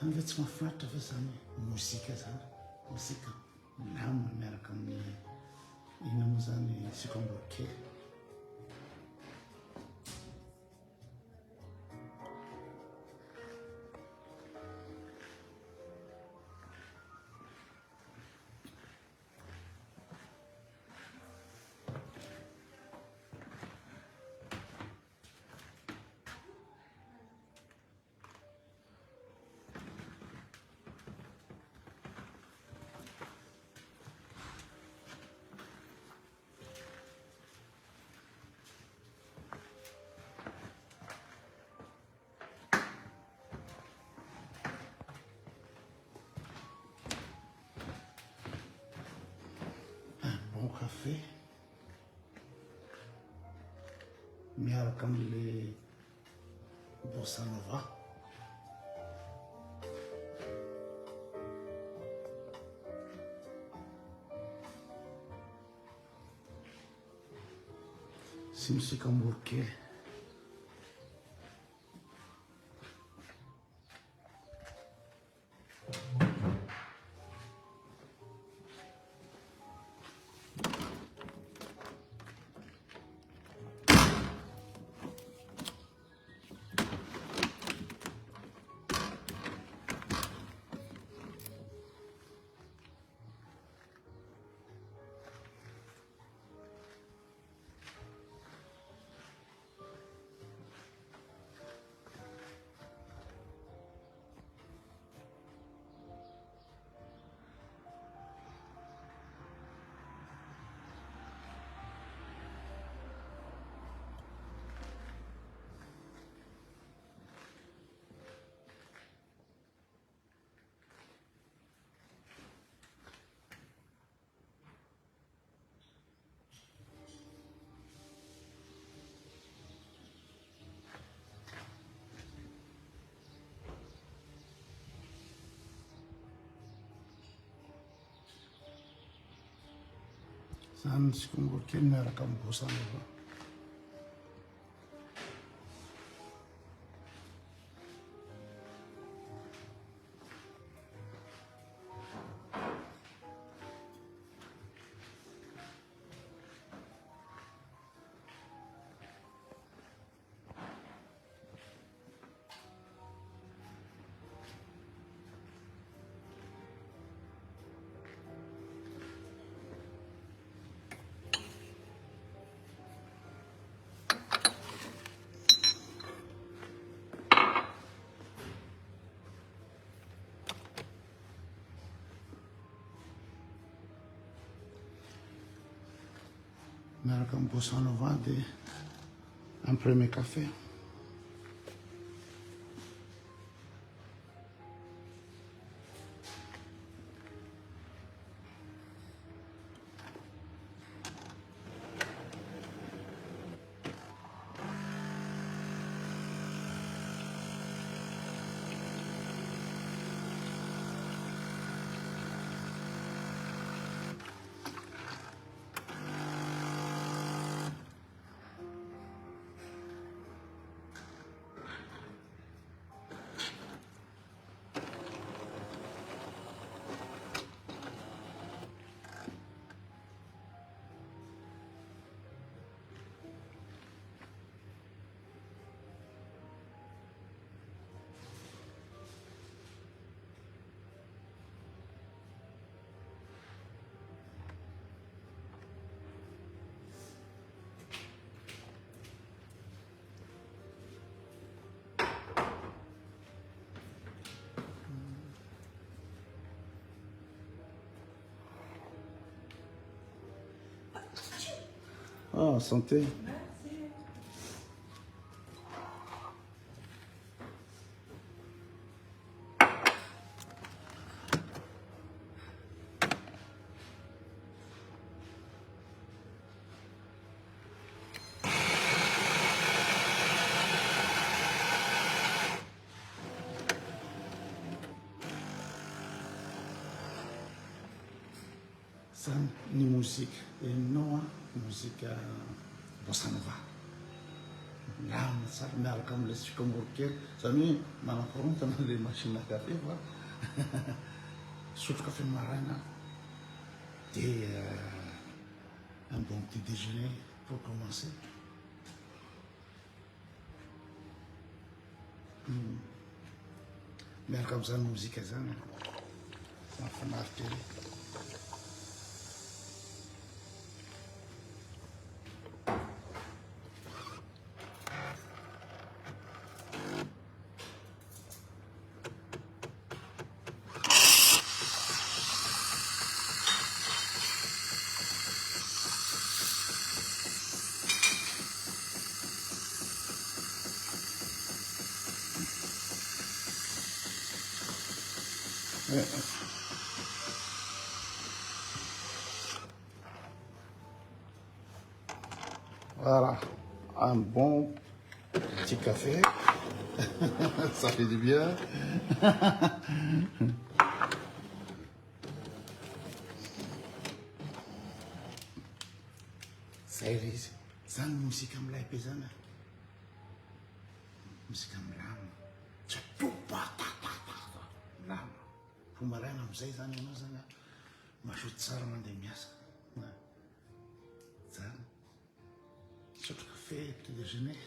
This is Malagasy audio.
Angatsy mahafinaritra fa zany mozika zany mozika milamina miaraka amin'ny ina moa zany sika mbola kely. Bon café miaraka am'le bossa nova sy musika mboly kely. Zany musika mboly kely miaraka amin'ny bossa nova. Miaraka amin'ny bossa nova dia un premier café. Ah, santé. Zany ny mozika eninao a mozika bossa nova. milamina tsara miaraka am'le tsika morokely zany hoe manakorotana le machine à café fa sotro café maraina dia un bon petit déjeuner pour commencer. Miaraka am'zany mozika zany mahafinaritra ery. Voilà, un bon petit café, ça fait du bien. Zay izy zany mozika milay be zany mozika milama tsy atobatatata lama fo maraina am'izay zany ianao zany mazoto tsara mandeha miasa zany sotro café petit déjeuner.